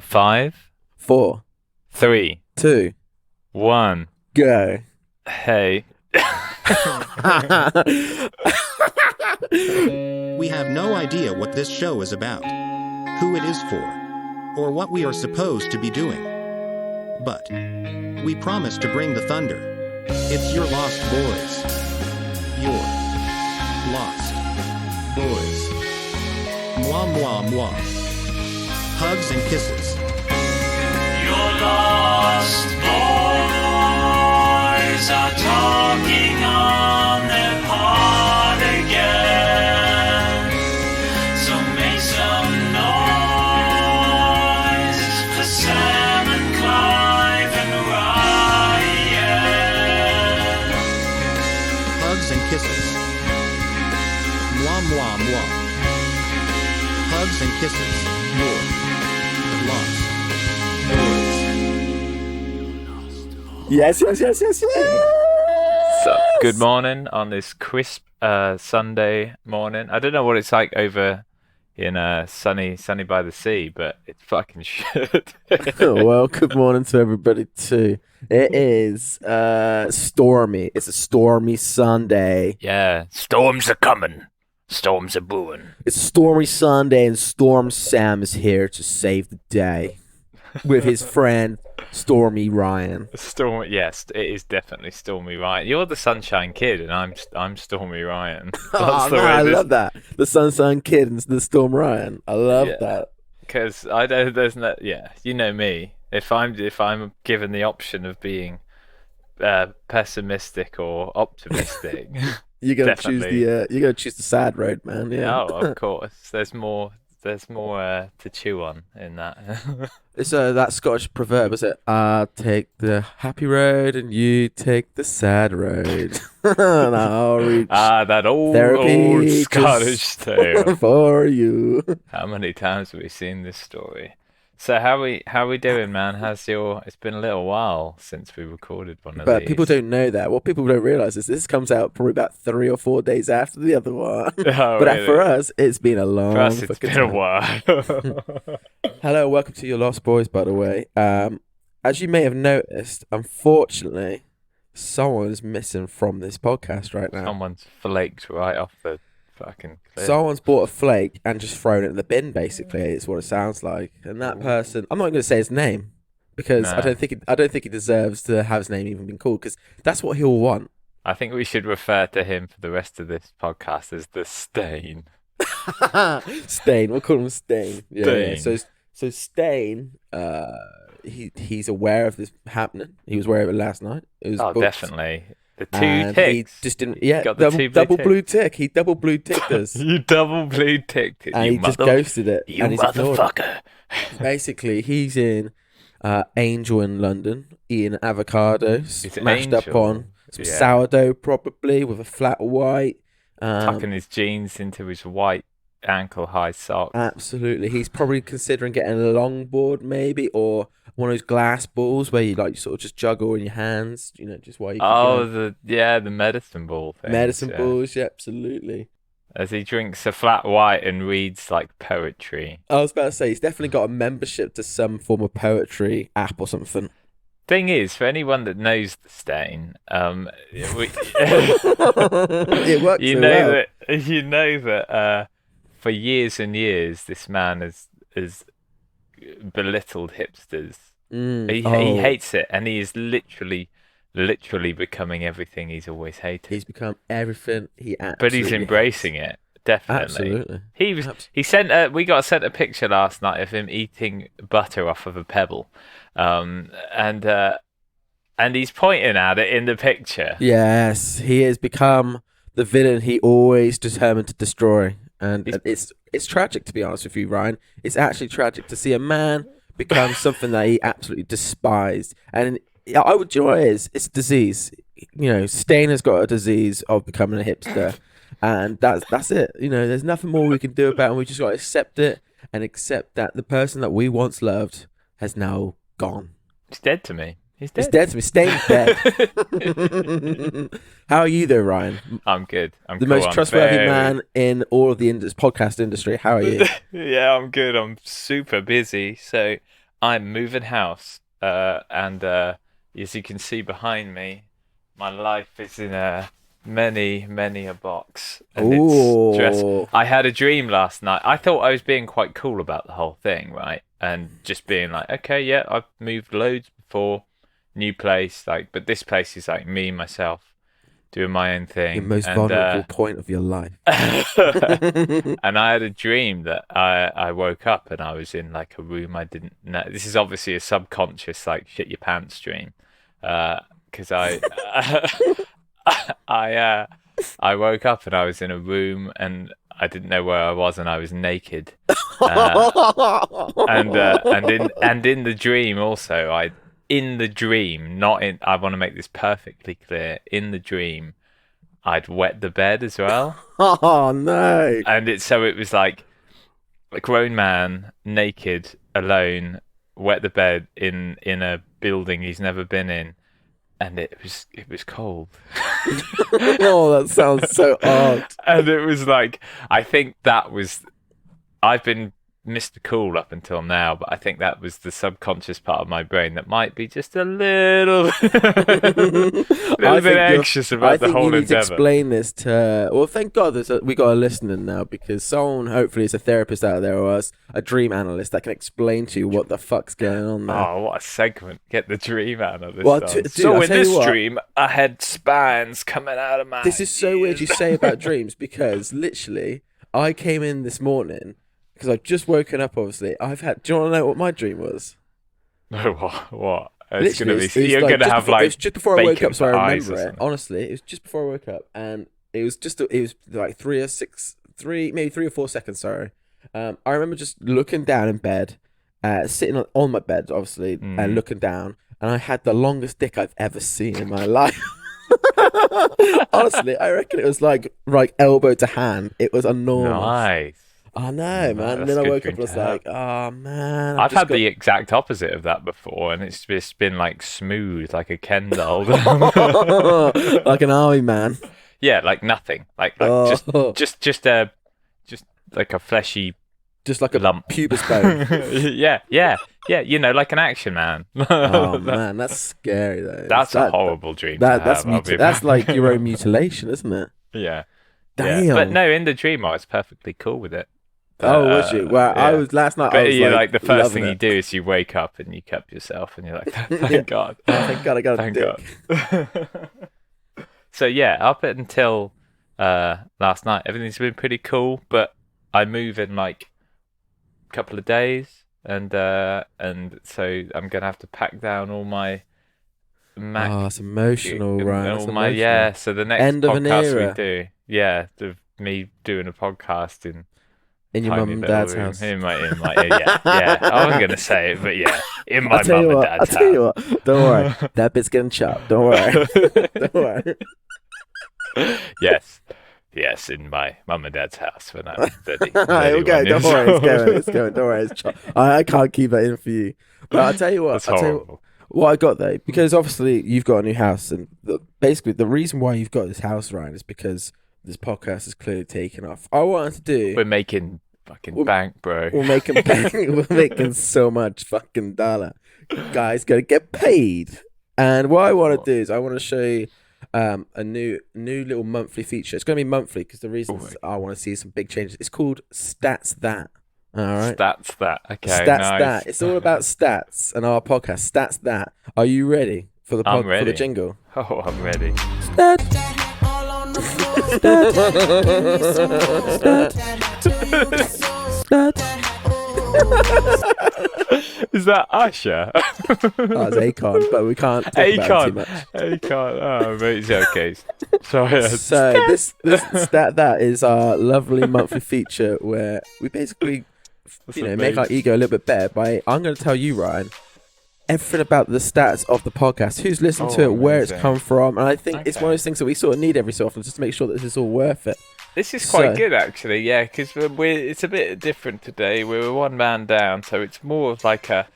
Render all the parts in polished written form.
5, 4, 3, 2, 1. go. Hey. We have no idea what this show is about, who it is for, or what we are supposed to be doing. But we promise to bring the thunder. It's your Lost Boys. Your Lost Boys. Mwah, mwah, mwah. Hugs and kisses. Your lost boys are talking on their pod again. So make some noise for Sam and Clive and Ryan. Hugs and kisses. Mwah, mwah, mwah. Hugs and kisses. Your Lost Boys. Yes. So, good morning on this crisp Sunday morning. I don't know what it's like over in sunny by the sea, but it's fucking shit. Well, good morning to everybody too. It is stormy. It's a stormy Sunday. Yeah, storms are coming. Storms are booing. It's a stormy Sunday, and Storm Sam is here to save the day with his friend Stormy Ryan. Yes, it is definitely Stormy Ryan. You're the Sunshine Kid, and I'm Stormy Ryan. Oh, man, I love that. The Sunshine Kid and the Storm Ryan. I love that. Because I don't. There's no. Yeah, you know me. If I'm given the option of being pessimistic or optimistic, You're gonna definitely. choose the sad road, man. Yeah. Oh, of course. There's more to chew on in that. It's that Scottish proverb, is it? I take the happy road and you take the sad road. And I'll reach that old therapy Scottish tale. for you. How many times have we seen this story? So how we doing, man? It's been a little while since we recorded one of But these. people don't know that. What people don't realise is this comes out probably about 3 or 4 days after the other one. Oh, But really? for us, it's been a long For us, it's fucking been a time. while. Hello, welcome to your Lost Boys, by the way. As you may have noticed, unfortunately, someone's missing from this podcast right now. Someone's flaked right off the fucking cliff. Someone's bought a flake and just thrown it in the bin, basically, is what it sounds like. And that person, I'm not going to say his name because No. I don't think he deserves to have his name even been called, because that's what he'll want. I think we should refer to him for the rest of this podcast as the Stain. Stain, we'll call him Stain. Yeah. Stain. So Stain, he's aware of this happening. He was aware of it last night. It was Oh, booked. definitely. The two And ticks. he just didn't. Yeah, Got the two blue double ticks. blue tick. He double blue ticked us, You double blue ticked it, and you he just ghosted it. You and he's ignored it. motherfucker. Basically, he's in Angel in London eating avocados, Is it mashed up Angel? on some Yeah. sourdough, probably with a flat white. Tucking his jeans into his white ankle-high socks. Absolutely, he's probably considering getting a longboard, maybe, or one of those glass balls where you sort of just juggle in your hands, just while you. The medicine ball thing. Medicine balls, yeah, absolutely. As he drinks a flat white and reads like poetry. I was about to say he's definitely got a membership to some form of poetry app or something. Thing is, for anyone that knows the Stain, It works. you so know well. that for years and years this man has belittled hipsters. He hates it, and he is literally becoming everything he's always hated. He's become everything he absolutely. But he's embracing it, definitely. Absolutely. He we got sent a picture last night of him eating butter off of a pebble, and he's pointing at it in the picture. Yes, he has become the villain he always determined to destroy, and it's tragic, to be honest with you, Ryan. It's actually tragic to see a man become something that he absolutely despised. And you know what it is? It's a disease. Stain has got a disease of becoming a hipster, and that's it. There's nothing more we can do about it. And we just got to accept it and accept that the person that we once loved has now gone. He's dead to me. He's It's dead. dead to me. Stain's dead. How are you though, Ryan? I'm good. I'm The cool. most I'm trustworthy very- man in all of the podcast industry. How are you? Yeah, I'm good. I'm super busy. So I'm moving house, and as you can see behind me, my life is in many a box, and it's just. Ooh. I had a dream last night. I thought I was being quite cool about the whole thing, right? And just being like, okay, yeah, I've moved loads before, new place, like, but this place is like me myself doing my own Your thing, most and vulnerable point of your life. and I had a dream that I woke up and I was in like a room I didn't know. This is obviously a subconscious like shit your pants dream, because I woke up and I was in a room and I didn't know where I was and I was naked, and in the dream also in the dream, not in. I want to make this perfectly clear. In the dream, I'd wet the bed as well. Oh no! And it was like a grown man, naked, alone, wet the bed in a building he's never been in, and it was cold. Oh, that sounds so odd. And it was like, I think that was. I've been Mr. Cool up until now, but I think that was the subconscious part of my brain that might be just a little, little bit anxious about the whole I think you need endeavor. to explain this to. Well, thank God we got a listener now, because someone hopefully is a therapist out there or a dream analyst that can explain to you what the fuck's going on there. Oh, what a segment! Get the dream out of this. Well, Dude, so I'll in tell you this what. dream, I had spines coming out of my. This is so weird you say about dreams, because literally I came in this morning because I've just woken up. Obviously, do you want to know what my dream was? No, what? It's Literally, gonna be. it was You're like gonna just have before, it like. was just before I woke bacon up, so I for eyes remember or it. something. Honestly, it was just before I woke up, and it was like 3 or 4 seconds. Sorry, I remember just looking down in bed, sitting on my bed, obviously, and looking down, and I had the longest dick I've ever seen in my life. Honestly, I reckon it was like elbow to hand. It was enormous. Nice. I know, man. That's And then I good wook dream up and was to have. like, oh man. I've had the exact opposite of that before, and it's just been like smooth, like a Ken doll. like an army man. Yeah, like nothing, like Oh. just like a fleshy Just like a lump. pubis bone. yeah, you know, like an action man. Oh man, that's scary though. That's a horrible dream. That's like your own mutilation, isn't it? yeah. Damn. Yeah. But no, in the dream, I was perfectly cool with it. Oh, was you? Well, yeah. I was last night. But I was you like the first loving thing you it. do is you wake up and you cup yourself, and you're like, thank Yeah. God, Oh, thank God, I got a thank dick. God. So yeah, up until last night, everything's been pretty cool. But I move in like a couple of days, and so I'm gonna have to pack down all my Mac. Oh, it's emotional, and right? all It's my emotional. yeah. So the next End of an podcast era. we do, me doing a podcast in In your tiny mum and little dad's room. house. Yeah. I wasn't gonna say it, but yeah, in my I'll tell mum you and what. dad's I'll tell you house. what. Don't worry. That bit's getting chopped. Don't worry. Don't worry. Yes, in my mum and dad's house when I'm 30. Here we go. 31 Don't years worry. old. It's going. Don't worry. It's chopped. I can't keep that in for you. But I'll tell you what. That's I'll tell you horrible. what I got though, because obviously you've got a new house, and basically the reason why you've got this house, Ryan, is because this podcast is clearly taken off. I wanted to do. We're making fucking bank, bro. We're making we're making so much fucking dollar. Guys, gotta get paid. And what I want to do is I want to show you a new little monthly feature. It's going to be monthly because the reason is I want to see some big changes. It's called Stats That. All right. Stats that. Okay. Stats nice. That. It's all about stats and our podcast. Stats That. Are you ready for the I'm for ready. the jingle? Oh, I'm ready. Stats. Is that Usher? Oh, it's Akon, but we can't talk about it too much. Akon. Oh, mate, it's okay. Sorry. So this Stat That is our lovely monthly feature where we basically make our ego a little bit better by I'm going to tell you, Ryan, everything about the stats of the podcast, who's listened to it, where it's amazing. come from, and I think it's Okay. one of those things that we sort of need every so often just to make sure that this is all worth it. This is quite So- good, actually, yeah, because it's a bit different today. We're one man down, so it's more of like a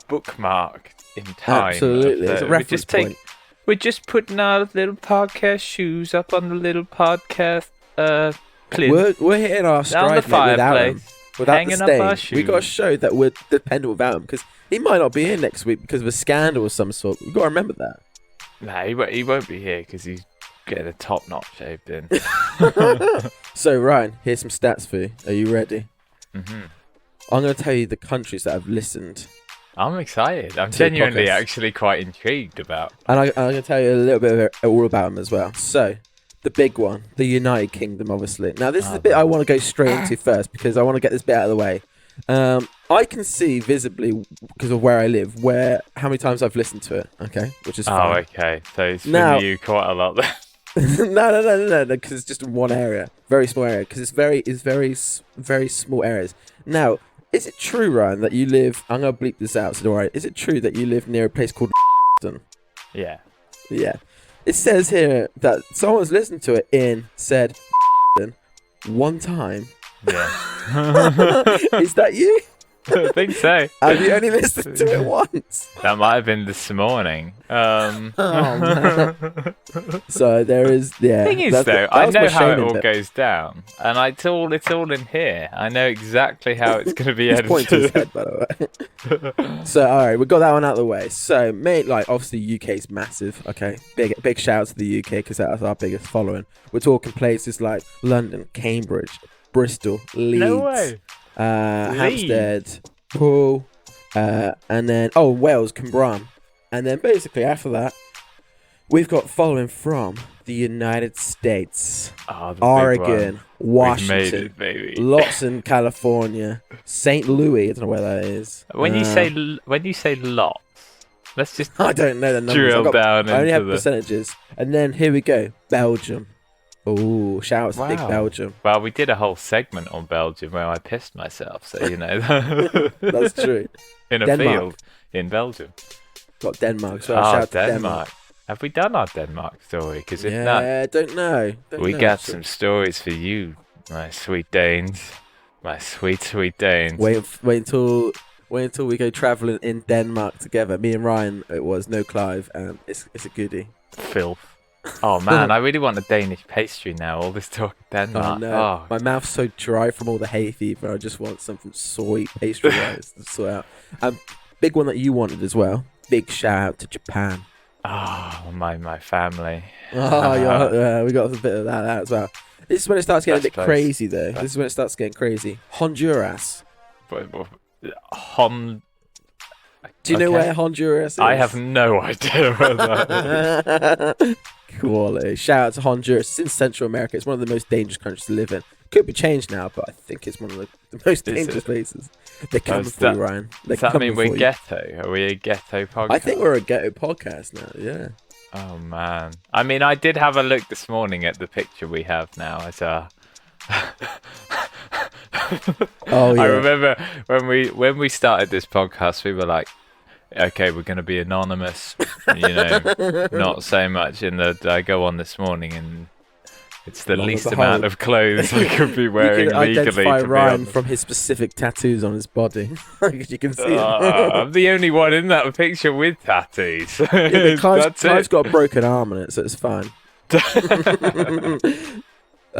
bookmark in time. Absolutely, it's a We reference just point. We're just putting our little podcast shoes up on the little podcast plinth We're hitting our down the stride mate, without them. fireplace. without the hanging up our stain. We got to shoes. show that we're dependent without him because he might not be here next week because of a scandal of some sort. We got to remember that. No, he won't be here because he's getting a top knot shaved in. So Ryan, here's some stats for you. Are you ready? hmm I'm going to tell you the countries that have listened, I'm excited. I'm To the genuinely podcast. actually quite intrigued about. and I'm going to tell you a little bit all about them as well. So, the big one, the United Kingdom, obviously. Now, this is the bit I want to go straight into first because I want to get this bit out of the way. I can see visibly because of where I live, how many times I've listened to it. Okay, which is Oh, fine. okay. So it's Now- been you quite a lot there. No, because it's just in one area, very small area. Because it's very small areas. Now, is it true, Ryan, that you live? I'm gonna bleep this out, so don't worry. Is it true that you live near a place called? Yeah. Yeah. It says here that someone's listened to it said one time. Yeah. Is that you? I think so. Have you only listened to it once? That might have been this morning. Oh, man. So there is, yeah. Thing is, that though, was I my know how it shaming all bit. goes down, and it's all in here. I know exactly how it's going to be He's pointing to his edited. head, by the way. So, all right, we got that one out of the way. So, mate, like, obviously, UK's massive. Okay, big shout out to the UK because that's our biggest following. We're talking places like London, Cambridge, Bristol, Leeds, No way. Hampstead, Poole, and then Wales, Cambram, and then basically after that, we've got following from the United States, Oh, the big Oregon, one. We've made Washington. it, baby. Lots in California, St. Louis. I don't know where that is. When you say lots, let's just I don't know the numbers. drill down I only into have the. percentages. And then here we go, Belgium. Oh, shout out to Big Wow. Belgium. Well, we did a whole segment on Belgium where I pissed myself, so you know. That's true. In a Denmark. field in Belgium. Got Denmark. So shout out to Denmark. Have we done our Denmark story? Because if not, Yeah, don't know. we got some stories for you, my sweet Danes. My sweet, sweet Danes. Wait until we go travelling in Denmark together. Me and Ryan, it was no Clive, and it's a goodie. Filth. Oh man, I really want a Danish pastry now. All this talk of Oh Denmark. no, Oh, my mouth's so dry from all the hay fever. I just want something sweet pastry wise to sort out. Big one that you wanted as well. Big shout out to Japan. oh, my family. Oh, yeah, we got a bit of that as well. This is when it starts getting a bit Best place. crazy, though. This is when it starts getting crazy. Honduras. Do you know Okay. where Honduras is? I have no idea where that is. Quality. Shout out to Honduras. It's in Central America. It's one of the most dangerous countries to live in. Could be changed now, but I think it's one of the most Is dangerous it? places. They're coming Does for you, that- Ryan. They're Does that coming mean for we're you. ghetto? Are we a ghetto podcast? I think we're a ghetto podcast now. Yeah. Oh man. I mean, I did have a look this morning at the picture we have now as our. Oh yeah. I remember when we started this podcast, we were like, okay, we're going to be anonymous, you know, not so much. And I go on this morning, and it's the Long least as a amount hole. of clothes I could be wearing You can legally. identify To be Ryan honest. from his specific tattoos on his body. You can see it. I'm the only one in that picture with tattoos. Yeah, That's Clive's it. got a broken arm on it, so it's fine. All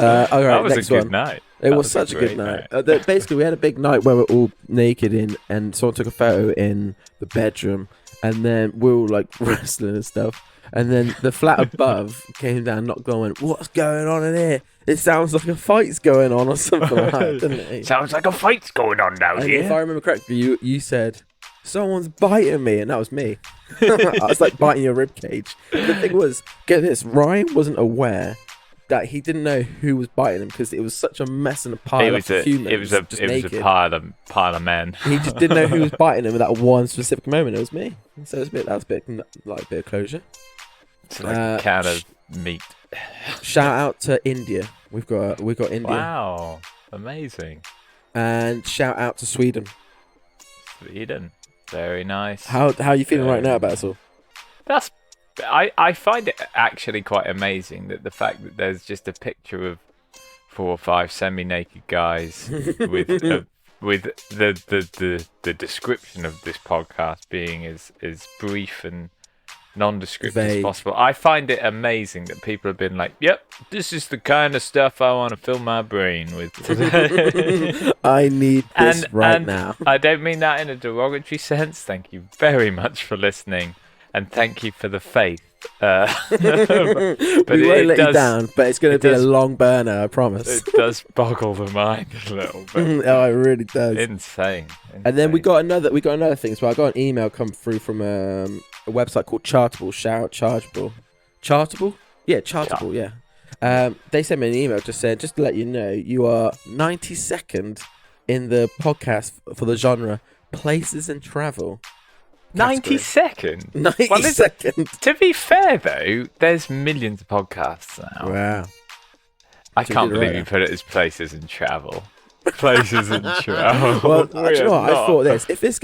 right, That was a next good one. night. It That was such a good great night. Basically, we had a big night where we're all naked and someone took a photo in the bedroom, and then we were all like wrestling and stuff. And then the flat above came down, knocked on, went, "What's going on in here? It sounds like a fight's going on or something like that, doesn't it?" Sounds like a fight's going on down And if I here. remember correctly, you said, "Someone's biting me," and that was me. I was like biting your rib cage. The thing was, get this, Ryan wasn't aware that he didn't know who was biting him because it was such a mess and a pile It was of humans. it was a naked. pile of men. He just didn't know who was biting him at that one specific moment. It was me. So that was a bit like a bit of closure. It's like a can of meat. Shout out to India. We've got India. Wow, amazing. And shout out to Sweden. Sweden, very nice. How are you feeling right now about it all? That's I find it actually quite amazing that the fact that there's just a picture of 4 or 5 semi-naked guys with the description of this podcast being as brief and nondescript as Vague. possible. I find it amazing that people have been like, "Yep, this is the kind of stuff I want to fill my brain with." I need this and now. I don't mean that in a derogatory sense. Thank you very much for listening, and thank you for the faith. But We won't let you down, but it's going to be a long burner, I promise. It does boggle the mind a little bit. Oh, it really does. Insane. And then we got another thing as well. I got an email come through from a website called Chartable. Shout out Chartable. Chartable? Yeah, Chartable. Yeah. They sent me an email just saying, just to let you know, you are 92nd in the podcast for the genre places and travel. 92nd? 92nd. To be fair, though, there's millions of podcasts now. Wow. I can't believe you put it as places and travel. Places and travel. Well, do you know what? I thought this. If this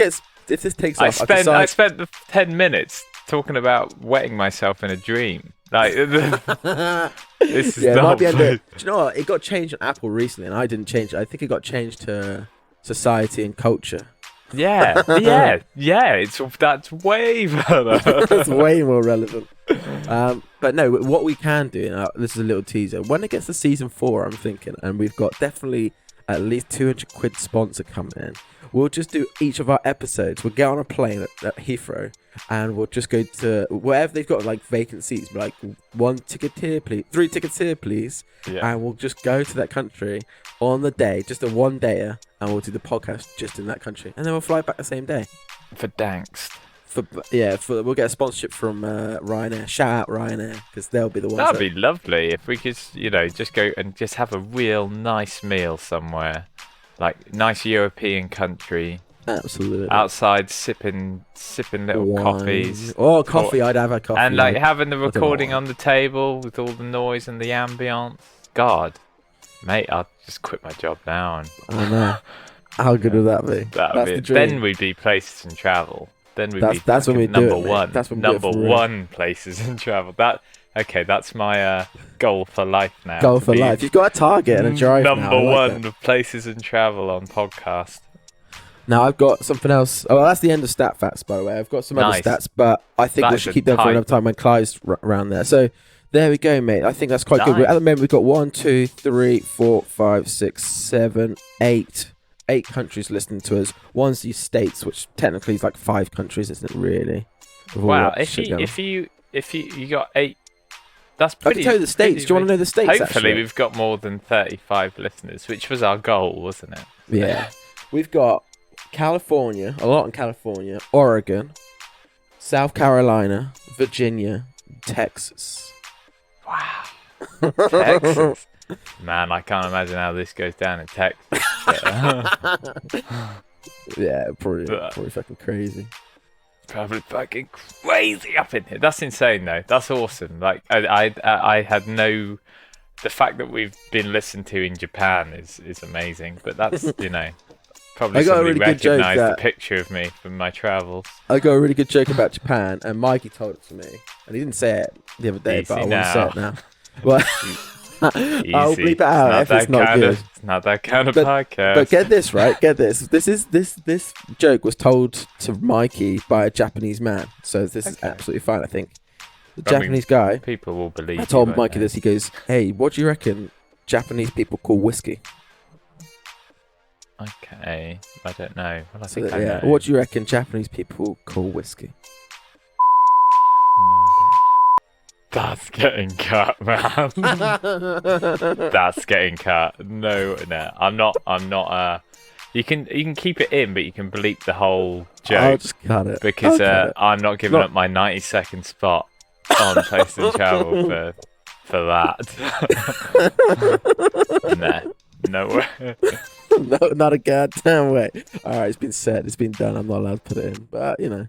takes off, I spent the 10 minutes talking about wetting myself in a dream. Like, this is it might be not. do you know what? It got changed on Apple recently, and I didn't change it. I think it got changed to society and culture. Yeah. That's way better. That's way more relevant. But no, what we can do, and this is a little teaser. When it gets to season 4, I'm thinking, and we've got definitely at least 200 quid sponsor coming in. We'll just do each of our episodes. We'll get on a plane at Heathrow, and we'll just go to wherever they've got like vacant seats. Be like, 1 ticket here, please. 3 tickets here, please. Yeah. And we'll just go to that country on the day, just a one-dayer, and we'll do the podcast just in that country, and then we'll fly back the same day. For Dankst. We'll get a sponsorship from Ryanair. Shout out Ryanair, because they'll be the ones. That'd be lovely if we could, just go and just have a real nice meal somewhere, like nice European country. Absolutely. Outside sipping little Wine. coffees. Oh, coffee! I'd have a coffee. And like having the I don't know recording why. on the table with all the noise and the ambience. God, mate, I'll just quit my job now and. I know. How good would that be? That'd be the it. dream. Then we'd be places and travel. Then we'd be That's when we do number it, mate. one. That's when we do it number for real. one places and travel. That's my goal for life now. Goal to for be life. You've got a target and a drive. Number now. I like one that. of places and travel on podcast. Now I've got something else. Oh, well, that's the end of stat facts, by the way. I've got some other Nice. stats, but I think That we is should a keep them for tight- another time when Clive's around there. So there we go, mate. I think that's quite good. Nice. At the moment, we've got 1, 2, 3, 4, 5, 6, 7, 8. 8 countries listening to us. One's the States, which technically is like 5 countries, isn't it? Really? With all Wow, that if shit going on. you got 8, that's I pretty. can tell you the States. Do you want to know the States? Hopefully, actually? we've got more than 35 listeners, which was our goal, wasn't it? Yeah. We've got California, a lot in California, Oregon, South Carolina, Virginia, Texas. Wow. Texas. Man, I can't imagine how this goes down in Texas. Yeah, probably fucking crazy. Probably fucking crazy up in here. That's insane, though. That's awesome. Like, I had no. The fact that we've been listened to in Japan is amazing. But that's probably I got a somebody really good joke recognised that- a picture of me from my travels. I got a really good joke about Japan, and Mikey told it to me, and he didn't say it the other day, but I Easy want to say it now. now. Well, I'll Easy. bleep it out if it's not good. It's not that kind of But- podcast. But get this, right? Get this. This joke was told to Mikey by a Japanese man, so this is Okay. absolutely fine. I think the I mean, Japanese guy. People will believe. I told you, won't Mikey they? this. He goes, "Hey, what do you reckon Japanese people call whiskey?" Okay, I don't know. Well, I So think I yeah, know. what do you reckon Japanese people call whiskey? No idea. That's getting cut, man. That's getting cut. No. I'm not. You can keep it in, but you can bleep the whole joke. I'll just cut it because I'll cut it. I'm not giving Look. up my 90-second spot on Place and Travel for that. No way. No, not a goddamn way. All right, it's been said. It's been done. I'm not allowed to put it in, but you know.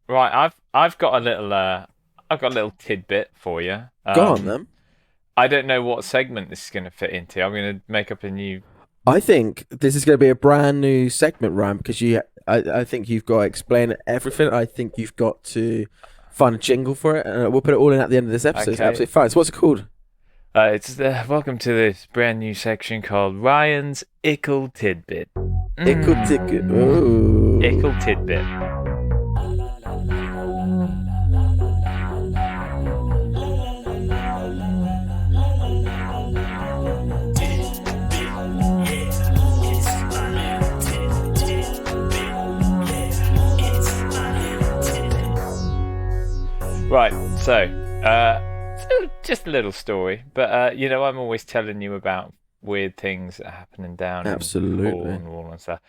Right, I've got a little tidbit for you. Go on then. I don't know what segment this is going to fit into. I'm going to make up a new. I think this is going to be a brand new segment, Ryan, because I think you've got to explain everything. I think you've got to find a jingle for it, and we'll put it all in at the end of this episode. It's Okay. absolutely fine. So what's it called? It's welcome to this brand new section called Ryan's Ickle Tidbit. Ickle ticket. Oh. Ickle tidbit. Right, so just a little story, but I'm always telling you about weird things that are happening down in Absolutely. Cornwall and stuff.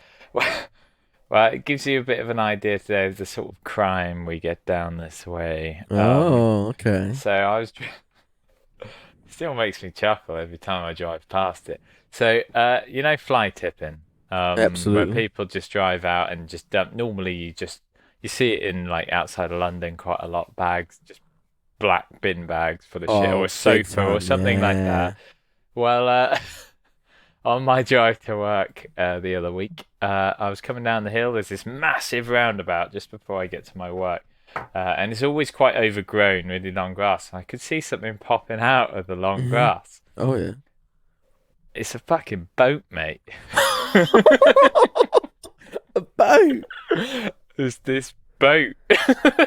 Well, it gives you a bit of an idea today of the sort of crime we get down this way. Oh, okay. So still makes me chuckle every time I drive past it. So fly tipping, where Absolutely. people just drive out and just dump. Normally, you see it in like outside of London quite a lot. Bags, just black bin bags full of shit, or Oh, a big sofa or time. something like Yeah. that. Well, on my drive to work the other week, I was coming down the hill. There's this massive roundabout just before I get to my work. And it's always quite overgrown, really long grass. I could see something popping out of the long Hmm. grass. Oh, yeah. It's a fucking boat, mate. A boat. There's this boat.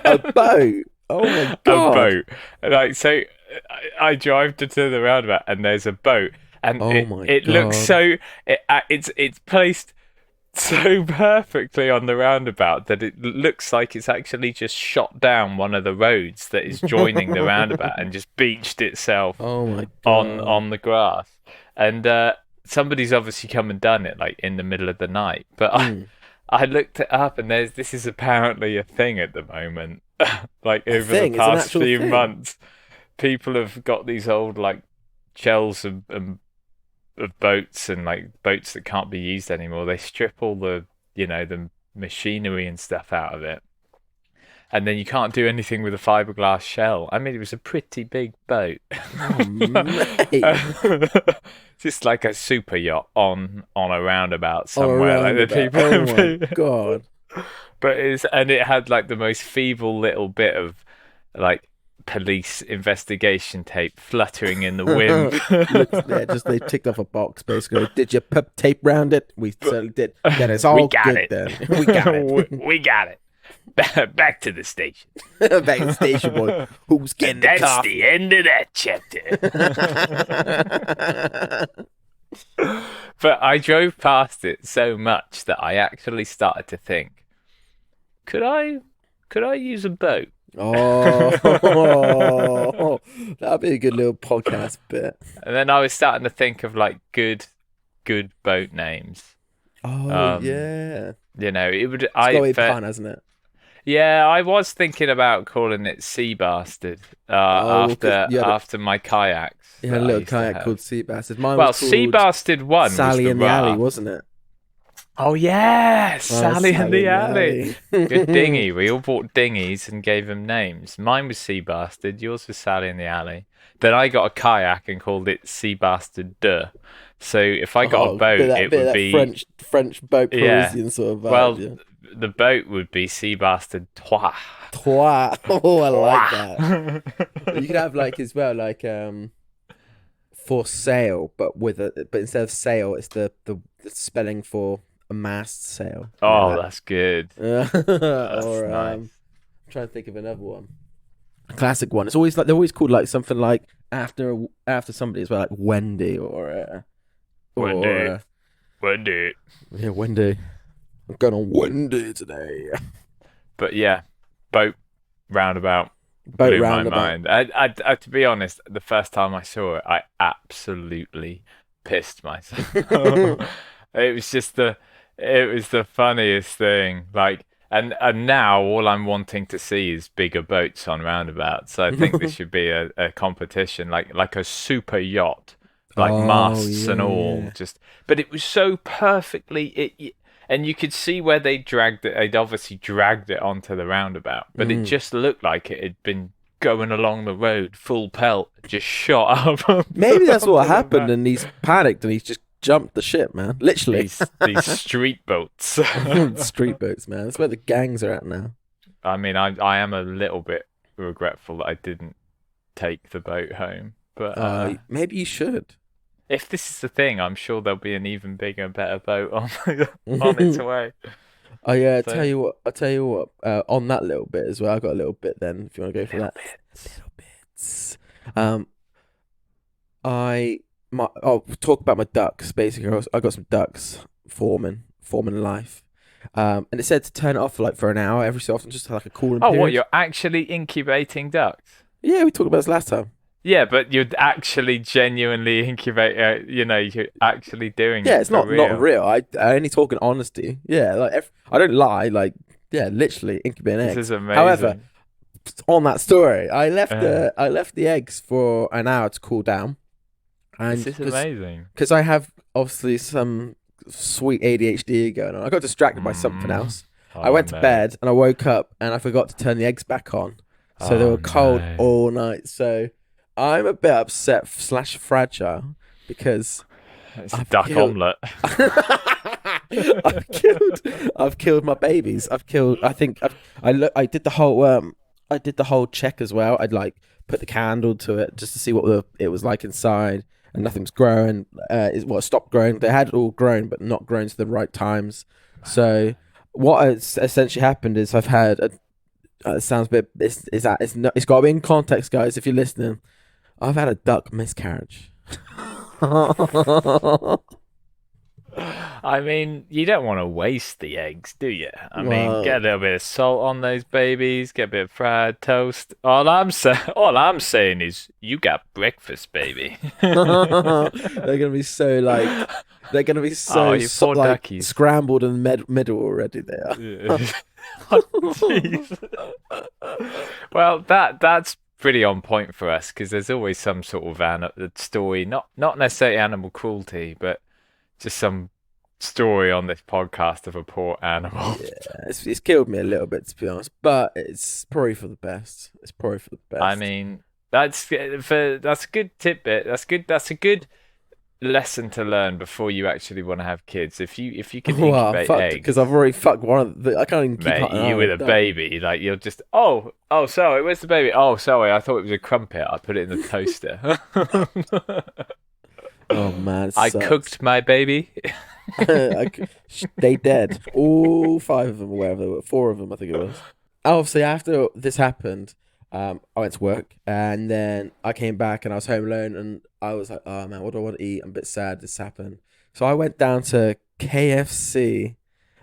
A boat. Oh, my A God. boat. Like, so I drive to the roundabout and there's a boat. And Oh, my it looks God. so... it's placed so perfectly on the roundabout that it looks like it's actually just shot down one of the roads that is joining the roundabout and just beached itself Oh, my on God. the grass. And somebody's obviously come and done it like in the middle of the night. But Mm. I looked it up and this is apparently a thing at the moment. Like A over the thing. It's an past actual few thing. months, people have got these old like shells of boats and like boats that can't be used anymore. They strip all the machinery and stuff out of it, and then you can't do anything with a fiberglass shell. I mean, it was a pretty big boat. Oh, mate. Just like a super yacht on a roundabout On a somewhere. Like the roundabout. people, Oh, my God. but it had like the most feeble little bit of like police investigation tape fluttering in the wind. Looks, yeah, just they ticked off a box basically. Did you put tape round it? We certainly did. Then it's all We got good it. then. We got it. We got it. Back to the station. Back at the station, boy. Who's getting the That's coffee? the end of that chapter. But I drove past it so much that I actually started to think, could I use a boat? Oh, that'd be a good little podcast bit. And then I was starting to think of like good boat names. Oh, Um, yeah. It would It's got to be I fun, hasn't it? yeah, I was thinking about calling it Sea Bastard Oh, 'cause you had a- after my kayaks. You had a that I little used to kayak have. called Sea Bastard. Mine Well, was Sea called Bastard 1 Sally was in the the Alley, raft. wasn't it? Oh yeah, Oh, Sally in the Alley. Good Alley. dinghy. We all bought dinghies and gave them names. Mine was Sea Bastard. Yours was Sally in the Alley. Then I got a kayak and called it Sea Bastard 2. So if I got a boat, it bit of would that be French boat Yeah. Parisian sort of vibe. well, Yeah. the boat would be Sea Bastard 3. Trois. Oh, I like that. You could have like as well, like for sale, but instead of sail, it's the spelling for a mast sail. You know Oh, that? that's good. Or nice. I'm trying to think of another one. A classic one. It's always like they're always called like something like after somebody as well, like Wendy or Wendy. Wendy. yeah, Wendy. I'm going on Wendy today. But yeah, boat roundabout Boat blew roundabout. my mind. I to be honest, the first time I saw it, I absolutely pissed myself. It was just it was the funniest thing. Like, and now all I'm wanting to see is bigger boats on roundabouts. So I think this should be a competition, like a super yacht, like Oh, masts and all. yeah. But it was so perfectly and you could see where they dragged it. They'd obviously dragged it onto the roundabout, but it just looked like it had been going along the road full pelt, just shot up. Maybe that's what onto the happened, back. and he's panicked and he's just jumped the ship, man. Literally. These street boats. Street boats, man. That's where the gangs are at now. I mean, I am a little bit regretful that I didn't take the boat home, but Maybe you should. If this is the thing, I'm sure there'll be an even bigger, better boat on on its way. I tell So you what. I tell you what. On that little bit as well, I got a little bit. Then, if you want to go for little that, bits. little bits. Um, I'll talk about my ducks. Basically, I got some ducks forming life. And it said to turn it off for an hour every so often, just to have like a cooling Oh, what? period. You're actually incubating ducks? Yeah, we talked about this last time. Yeah, but you're actually genuinely incubate. You're actually doing Yeah, it it's for not real. real. I only talk in honesty. Yeah, I don't lie. Yeah, literally incubating This is eggs. However, amazing. on that story, Uh, I left the eggs for an hour to cool down, this and is amazing. because I have obviously some sweet ADHD going on, I got distracted by something Mm. else. I Oh went to no. bed and I woke up and I forgot to turn the eggs back on, so they Oh were cold no. all night. So I'm a bit upset slash fragile because It's a I've duck killed. omelette. I've killed my babies. I've killed. I think I did the whole I did the whole check as well. I'd like put the candle to it just to see what it was like inside, and nothing's growing. It stopped growing. They had all grown, but not grown to the right times. So what has essentially happened is I've had a. It sounds a bit. It's got to be in context, guys. If you're listening, I've had a duck miscarriage. I mean, you don't want to waste the eggs, do you? I mean, Well, get a little bit of salt on those babies, get a bit of fried toast. All I'm saying is, you got breakfast, baby. they're gonna be so they're gonna be Oh, so, you poor duckies. scrambled in the middle already. They are. Oh, jeez. Well, that's pretty on point for us because there's always some sort of story, not necessarily animal cruelty, but just some story on this podcast of a poor animal. Yeah, it's killed me a little bit to be honest, but it's probably for the best. It's probably for the I best. mean, that's a good tidbit. That's good. That's a good lesson to learn before you actually want to have kids. If you can Wow, incubate fucked because I've eggs, already fucked one of the. I can't even keep mate, an eye you on with a a duck. baby, like you're just oh sorry, where's the baby? Oh sorry, I thought it was a crumpet. I put it in the toaster. Oh man, it I sucks. cooked my baby. They dead. All five of them, or whatever they were. Four of them, I think it was. Obviously, after this happened, I went to work and then I came back and I was home alone and I was like, oh man, what do I want to eat? I'm a bit sad this happened. So I went down to KFC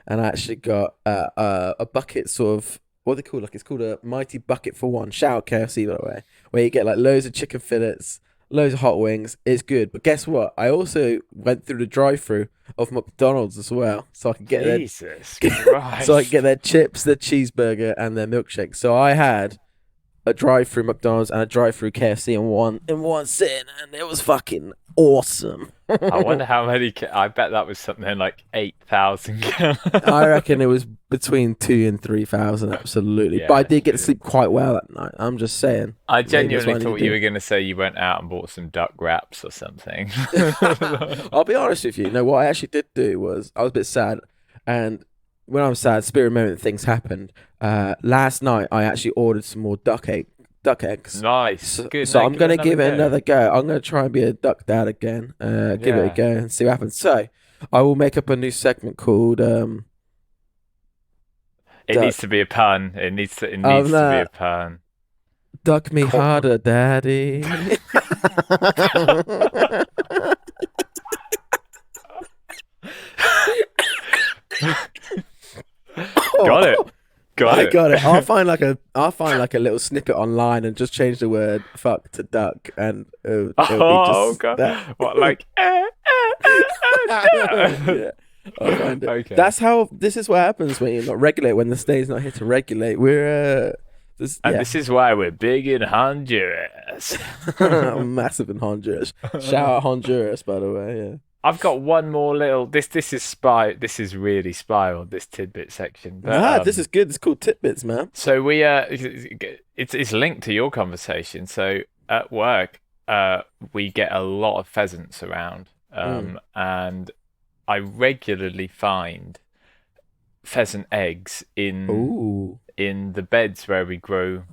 and I actually got a bucket sort of what they call it's called a mighty bucket for one. Shout out KFC by the way, where you get like loads of chicken fillets, loads of hot wings. It's good, but guess what? I also went through the drive-through of McDonald's as well, so I could get their Jesus Christ. so I could get their chips, their cheeseburger, and their milkshake. So I had a drive-through McDonald's and a drive-through KFC in one sitting, and it was fucking awesome. I wonder how many. I bet that was something like 8,000. I reckon it was between 2,000 and 3,000, absolutely. But Yeah, I did get to shit. sleep quite well at night. I'm just saying. I Maybe that's what genuinely I need thought to you do. were going to say you went out and bought some duck wraps or something. I'll be honest with you. No, what I actually did do was I was a bit sad, and when I'm sad, spirit moment things happened. Last night I actually ordered some more duck eggs. Nice. So, Good. so No, I'm gonna give it go. another go. I'm gonna try and be a duck dad again. Give it a Yeah. go and see what happens. So I will make up a new segment called It duck. needs to be a pun. It needs to be a pun. Duck me Cor- harder, daddy. Got it. Got I it. got it. I'll find like a little snippet online and just change the word "fuck" to "duck," and it'll be Oh just god. that. What like? Yeah, I'll find it. Okay. That's how. This is what happens when you're not regulate. When the state's not here to regulate, we're And yeah, this is why we're big in Honduras. massive in Honduras. Shout out Honduras, by the way. Yeah. I've got one more little. This is really spiraled. This tidbit section. But, This is good. It's called tidbits, man. So it's linked to your conversation. So at work, we get a lot of pheasants around, and I regularly find pheasant eggs Ooh. in the beds where we grow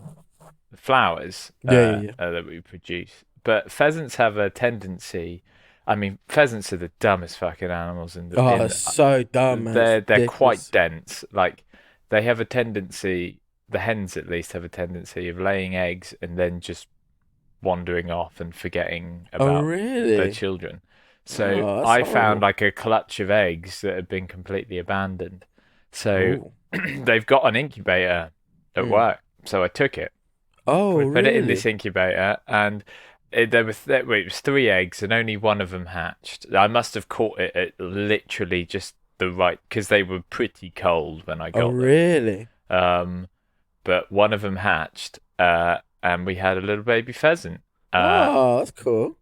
flowers Yeah. that we produce. But pheasants have a tendency I mean, pheasants are the dumbest fucking animals in the. Oh, it's so dumb, man. It's They're quite ridiculous. dense. Like they have a tendency. The hens, at least, have a tendency of laying eggs and then just wandering off and forgetting Oh, about their really? children. So Oh, that's I found horrible. like a clutch of eggs that had been completely abandoned. So Oh. they've got an incubator at Mm. work. So I took it. Oh, We put it in this really? incubator, and it was 3 eggs, and only one of them hatched. I must have caught it at literally just the right, because they were pretty cold when I Oh, got them. really? But one of them hatched, and we had a little baby pheasant. Oh, that's cool.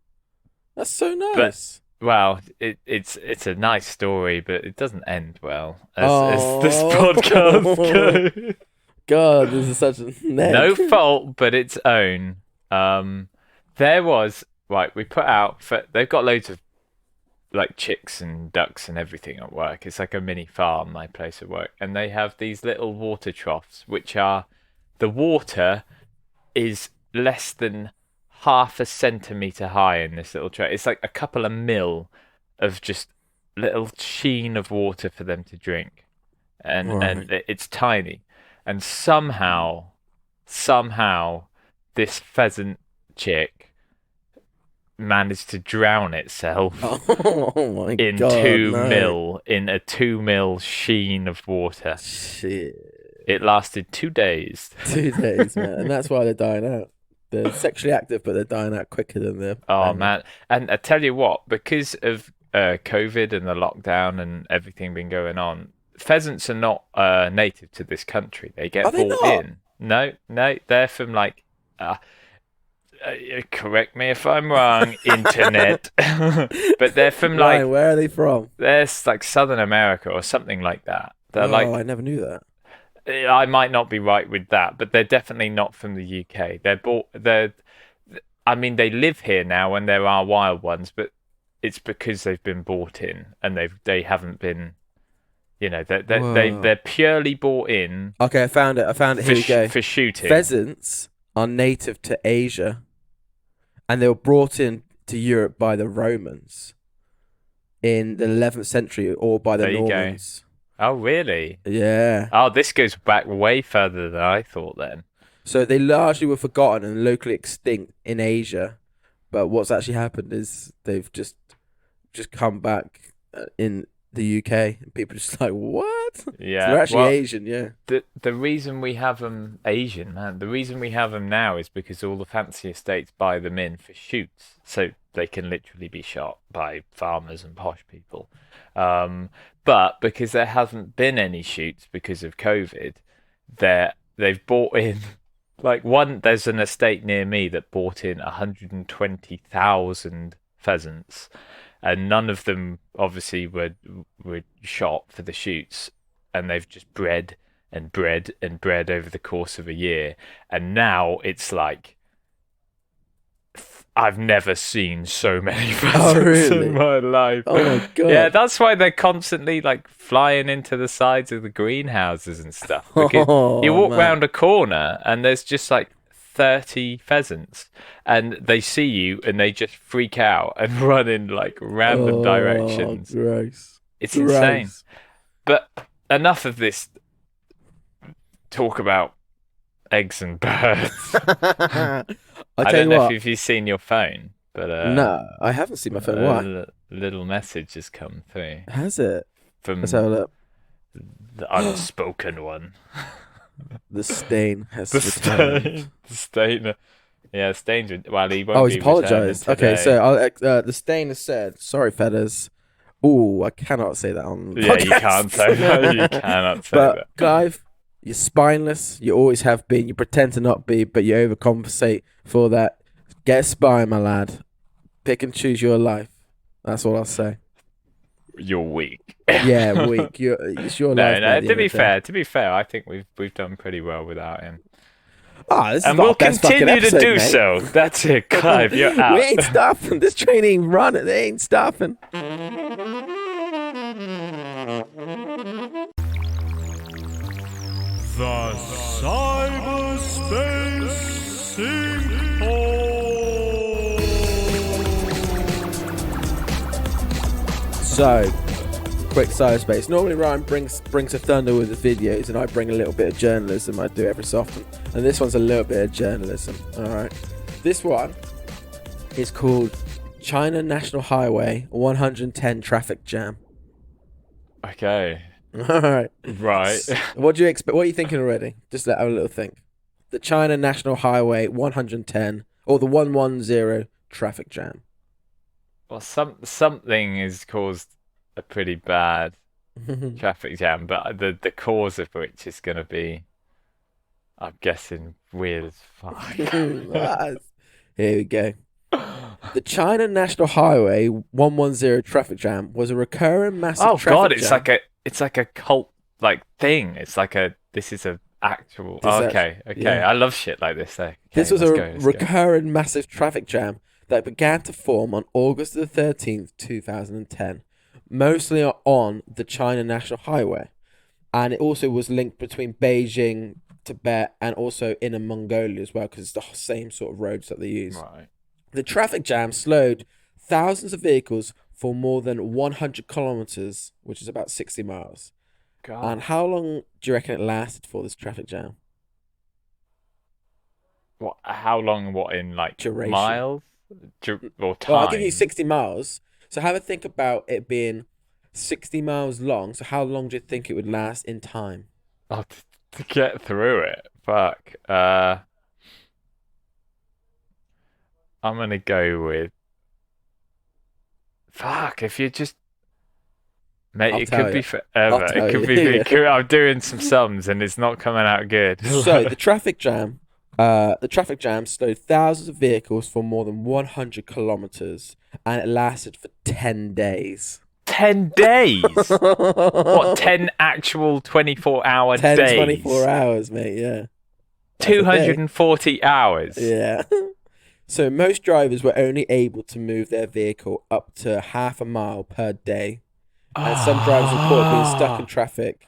That's so nice. Well, it's a nice story, but it doesn't end well as this Oh. podcast goes. God, this is such a neck. No fault, but its own. There was right. We put out. They've got loads of like chicks and ducks and everything at work. It's like a mini farm, my place of work, and they have these little water troughs, which are the water is less than half a centimeter high in this little trough. It's like a couple of mil of just little sheen of water for them to drink, and Right. it's tiny, and somehow this pheasant chick managed to drown itself Oh my in God, 2 no. mil in a 2 mil sheen of water. Shit. It lasted 2 days. 2 days, man. And that's why they're dying out. They're sexually active, but they're dying out quicker than they're Oh banging. man! And I tell you what, because of COVID and the lockdown and everything been going on, pheasants are not native to this country. They get Are they brought not? in. No, they're from like. Correct me if I'm wrong, internet. But they're from Ryan, like where are they from? they're like Southern America or something like that. They're Oh, like I never knew that. I might not be right with that, but they're definitely not from the UK. I mean, they live here now, and there are wild ones, but it's because they've been bought in, and they haven't been, Whoa. they're purely bought in Okay, I found it. Here we go. for shooting. Pheasants are native to Asia, and they were brought in to Europe by the Romans in the 11th century, or by the There you go. Normans. Oh, really? Yeah. Oh, this goes back way further than I thought. Then. So they largely were forgotten and locally extinct in Asia, but what's actually happened is they've just come back in the UK, and people are just like, what? So Yeah. they're actually Well, Asian, yeah. the reason we have them Asian, man, the reason we have them now is because all the fancy estates buy them in for shoots, so they can literally be shot by farmers and posh people. But because there hasn't been any shoots because of COVID, they've bought in like there's an estate near me that bought in 120,000 pheasants, and none of them obviously were shot for the shoots, and they've just bred and bred and bred over the course of a year, and now it's like I've never seen so many pheasants really? in my life. Oh my God. Yeah, that's why they're constantly like flying into the sides of the greenhouses and stuff. Because you walk man. round a corner and there's just like 30 pheasants, and they see you and they just freak out and run in like random directions. Gross. It's insane. Gross. But enough of this talk about eggs and birds. I I tell don't you know what. if you've seen your phone, but No, I haven't seen my phone. Why? a little message has come through Has it? from Let's have a look. the unspoken one. The stain has The returned. stain. Yeah, Stain's. Well, he won't Oh, be he's returning apologized. Okay, today. so the stain has said, "Sorry, feathers." Ooh, I cannot say that on. Yeah, you podcast. can't say that. You cannot say But that. Clive, you're spineless. You always have been. You pretend to not be, but you overcompensate for that. Get a spine, my lad. Pick and choose your life. That's all I'll say. You're weak. Yeah, weak. It's your life. No. at the To end be of the day. fair, I think we've done pretty well without him, Ah, this is and not we'll our best fucking continue to episode, do mate. so. That's it, Clive. You're We out. ain't stopping. This train ain't running. They ain't stopping. The Cyberspace Sinkhole. So, quick side space. Normally Ryan brings a thunder with his videos, and I bring a little bit of journalism. I do every so often, and this one's a little bit of journalism. All right, this one is called China National Highway 110 traffic jam. Okay. All right. Right. What do you expect? What are you thinking already? Just let have a little think. The China National Highway 110 or the 110 traffic jam. Well, something has caused a pretty bad traffic jam, but the cause of which is going to be, I'm guessing, weird as fuck. Here we go. The China National Highway 110 traffic jam was a recurring massive traffic jam. It's like a cult like thing. It's like this is a actual. Okay. yeah. I love shit like this. Okay, This was a let's go. recurring massive traffic jam that began to form on August the 13th, 2010, mostly on the China National Highway, and it also was linked between Beijing, Tibet, and also Inner Mongolia as well, because it's the same sort of roads that they use. Right. The traffic jam slowed thousands of vehicles for more than 100 kilometers, which is about 60 miles. God. And how long do you reckon it lasted for, this traffic jam? What? How long? What in like Duration. miles? Or time? Well, I'll give you 60 miles. So have a think about it being 60 miles long. So how long do you think it would last in time? Oh, to get through it. Fuck. I'm gonna go with. Fuck. If you just. Mate, I'll it tell could be you. forever. I'll tell It could you. be. I'm doing some sums and it's not coming out good. So the traffic jam slowed thousands of vehicles for more than 100 kilometers, and it lasted for 10 days. 10 days? What, 10 actual 24-hour 10, days? 24 hours, mate, yeah. That's a day. 240 hours? Yeah. So most drivers were only able to move their vehicle up to half a mile per day. And some drivers reported being stuck in traffic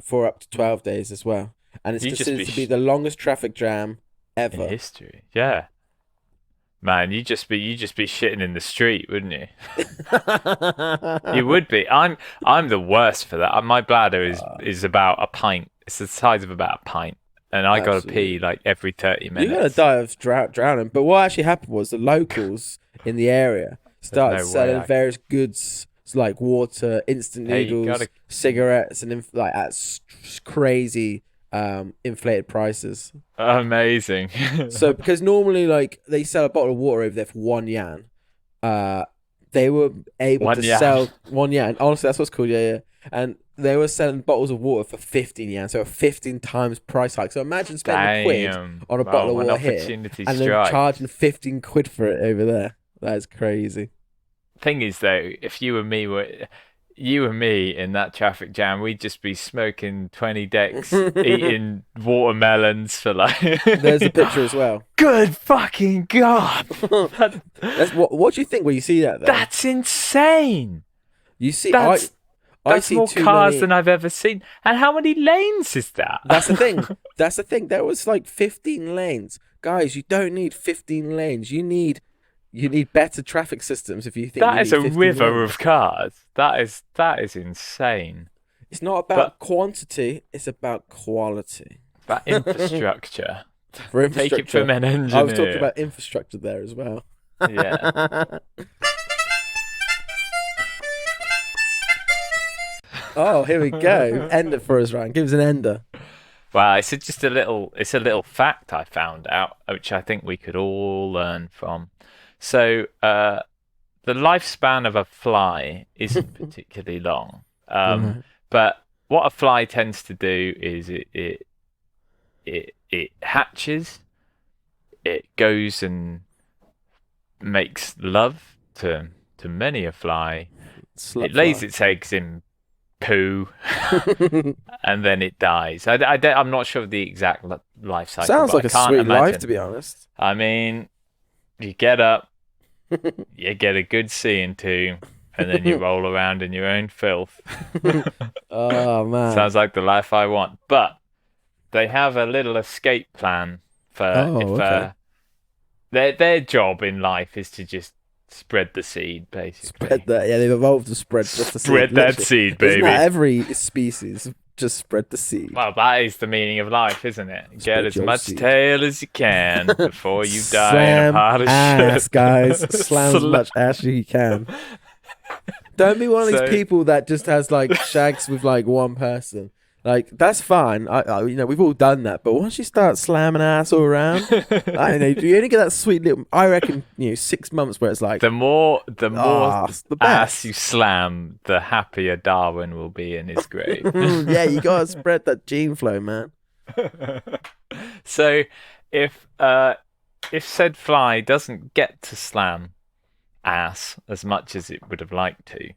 for up to 12 days as well. And it's considered to be the longest traffic jam ever. In history, yeah. Man, you just be shitting in the street, wouldn't you? You would be. I'm the worst for that. My bladder is about a pint. It's the size of about a pint, and I gotta pee like every 30 minutes. You're gonna die of drowning. But what actually happened was the locals in the area started selling various goods like water, instant noodles, cigarettes, and at crazy inflated prices. Amazing. So because normally like they sell a bottle of water over there for 1 yuan, they were able to sell 1 yuan. Honestly, that's what's called, yeah. And they were selling bottles of water for 15 yuan, so a 15 times price hike. So imagine spending a quid on a bottle of water here, and then charging 15 quid for it over there. That is crazy. Thing is, though, if you and me in that traffic jam, we'd just be smoking 20 decks, eating watermelons for like. There's a picture as well. Good fucking god! What do you think when you see that? Though? That's insane. You see, that's see more cars than I've ever seen. And how many lanes is that? That's the thing. That's the thing. There was like 15 lanes, guys. You don't need 15 lanes. You need better traffic systems if you think that is a river lanes. of cars. That is insane. It's not about quantity, it's about quality. About infrastructure. For infrastructure. Take it from an engineer. I was talking about infrastructure there as well. Yeah. Oh, here we go. End it for us, Ryan. Give us an ender. Well, it's a little fact I found out, which I think we could all learn from. So, the lifespan of a fly isn't particularly long. But what a fly tends to do is it hatches, it goes and makes love to many a fly. It lays its eggs in poo, and then it dies. I'm not sure of the exact life cycle. Sounds like a sweet life, to be honest. I mean, you get up, you get a good seeing to, and then you roll around in your own filth. Oh man, sounds like the life I want. But they have a little escape plan for their job in life is to just Spread the seed, basically. Spread that. Yeah, they've evolved to spread just the seed. Spread that literally. seed, Isn't baby. that every species? Just spread the seed. Well, that is the meaning of life, isn't it? Get Spread as your much seed. tail as you can before you die in a Slam pile of ass, shit. guys. Slam as much ass as you can. Don't be one of these So- people that just has like shags with like one person. Like that's fine. I we've all done that. But once you start slamming ass all around, I don't know. You only get that sweet little. I reckon 6 months where it's like The more it's the ass best. you slam, the happier Darwin will be in his grave. Yeah, you gotta spread that gene flow, man. So, if said fly doesn't get to slam ass as much as it would have liked to,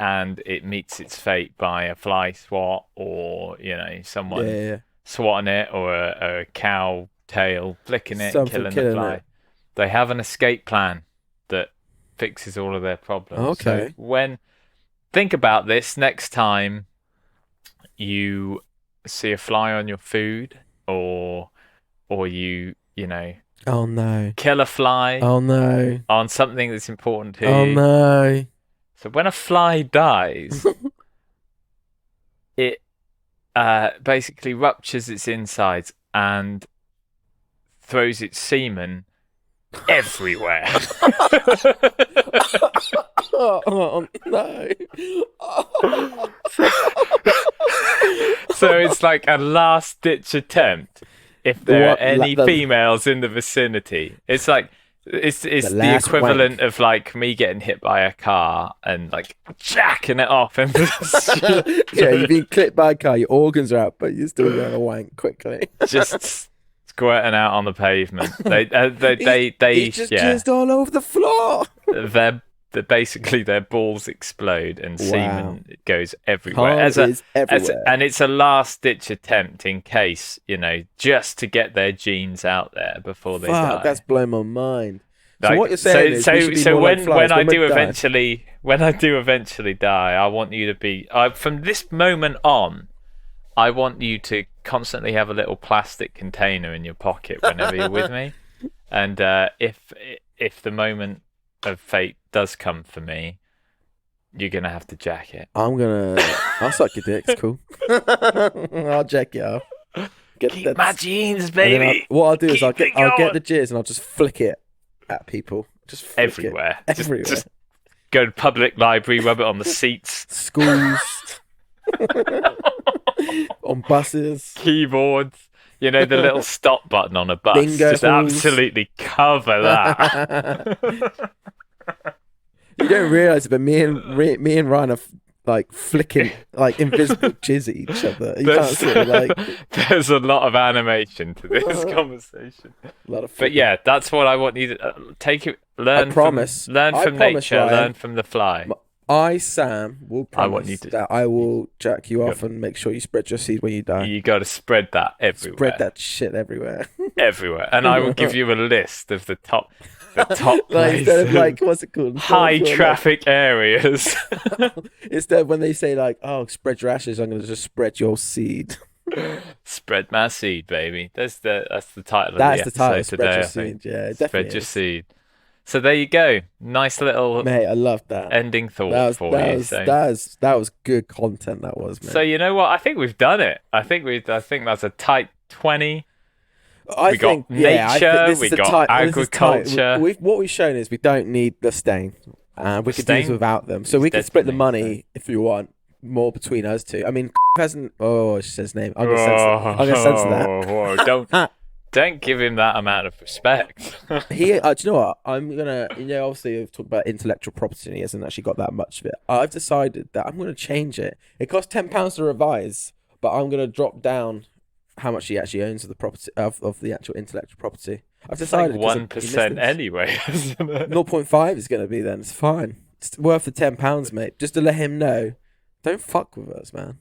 and it meets its fate by a fly swat or someone Yeah. swatting it or a cow tail flicking it, Something killing the killing fly, it. they have an escape plan that fixes all of their problems. Okay. So think about this next time you see a fly on your food or you Oh no. kill a fly Oh no. on something that's important to Oh you. no. So when a fly dies, it basically ruptures its insides and throws its semen everywhere. Oh no. So it's like a last ditch attempt if there What- are any the- females in the vicinity. It's like it's the last equivalent of like me getting hit by a car and like jacking it off and Yeah, you've been clipped by a car, your organs are out, but you're still going to wank quickly. just squirting out on the pavement. They It's just jizzed all over the floor. basically their balls explode and Wow. semen goes everywhere. Carnage is everywhere. And it's a last ditch attempt in case, just to get their genes out there before they die. Fuck, that's blown my mind. So Like, what you're saying is we should be so more when like flies. I When do we die. eventually die, I want you to be from this moment on. I want you to constantly have a little plastic container in your pocket whenever you're with me, and if the moment of fate does come for me, you're gonna have to jack it. I'll suck your dick, it's cool. I'll jack it off. Keep my jeans, and then baby. what I'll do is I'll Keep get it going. the jizz and I'll just flick it at people. Just flick Everywhere. It. Everywhere. Just go to public library, rub it on the seats, Schools. On buses. keyboards. The little stop button on a bus. Bingo Just halls. absolutely cover that. You don't realise it, but me and Ryan are like flicking like invisible jizz at each other. You can't see it, like There's a lot of animation to this conversation. a lot of. But yeah, that's what I want you to take it. Learn. I promise. Learn I from promise, nature. Ryan. Learn from the fly. Sam will promise I want you to- that I will jack you off and make sure you spread your seed when you die. You got to spread that everywhere. Spread that shit everywhere. everywhere, and I will give you a list of the top Like instead of like what's it called? high Instead of, traffic areas. Instead of when they say like, "Oh, spread your ashes," I'm gonna just spread your seed. Spread my seed, baby. That's the title That's of the the title. episode Spread today. your I think. seed. Yeah, it definitely. Spread your is. seed. So there you go. Nice little Mate, I love that. ending thought for you. That was good content. That was, man. So you know what? I think we've done it. I think that's a tight 20. I we got think, yeah, I think nature, this we is a got tight- this is tight. agriculture. What we've shown is we don't need the stain. We can do stain this without them. So we can split the definitely money if you want more between us two. I mean, hasn't. Oh, she said his name. I'm gonna censor that. Whoa, don't give him that amount of respect. Do you know what? I'm gonna. Obviously, we've talked about intellectual property, and he hasn't actually got that much of it. I've decided that I'm gonna change it. It costs £10 to revise, but I'm gonna drop down how much he actually owns of the property of the actual intellectual property. I've It's like decided 1% anyway, isn't it? 0.5 is gonna be then. It's fine. It's worth the £10, mate. Just to let him know, don't fuck with us, man.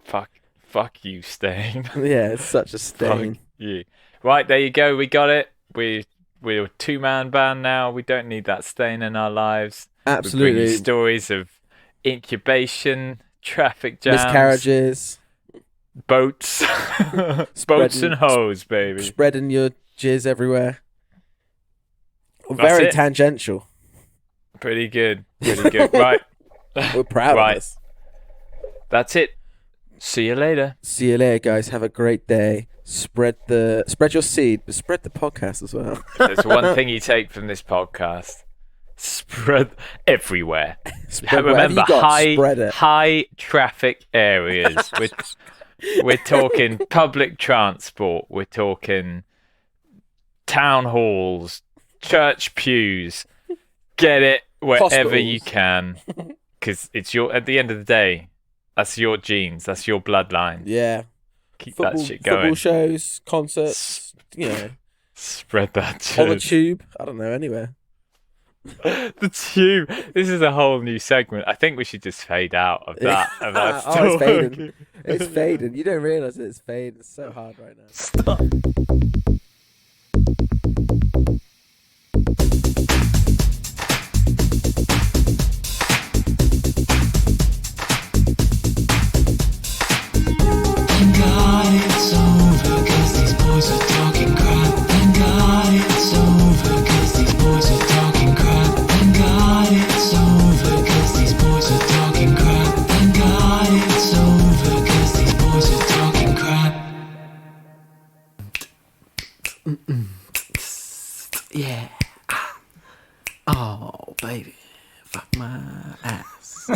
Fuck you, Stain. Yeah, it's such a stain. Fuck you. Right, there you go. We got it. We're a two-man band now. We don't need that Stain in our lives. We bring Absolutely. you stories of incubation, traffic jams, Miscarriages, boats, boats and hoes, baby. spreading your jizz everywhere. Very it. tangential. Pretty good. Pretty good. Right. We're proud Right. of this. That's it. See you later. See you later, guys. Have a great day. Spread your seed, but spread the podcast as well. If there's one thing you take from this podcast, spread everywhere. Spread whatever Remember, you got, spread it. high traffic areas. We're talking public transport. We're talking town halls, church pews. Get it wherever you can, because it's your. At the end of the day, that's your genes. That's your bloodline. Yeah. Keep that shit going. Football shows, concerts, Spread that shit. on the tube. I don't know, anywhere. The tube. This is a whole new segment. I think we should just fade out of that. Of that Oh, it's talk. fading. It's fading. You don't realise it's fading. It's so hard right now. Stop. Thank God it's over, 'cause these boys are talking crap. Thank God it's over, 'cause these boys are talking crap. Thank God it's over, 'cause these boys are talking crap. Thank God it's over, 'cause these boys are talking crap. Yeah. Oh, baby. Fuck my ass.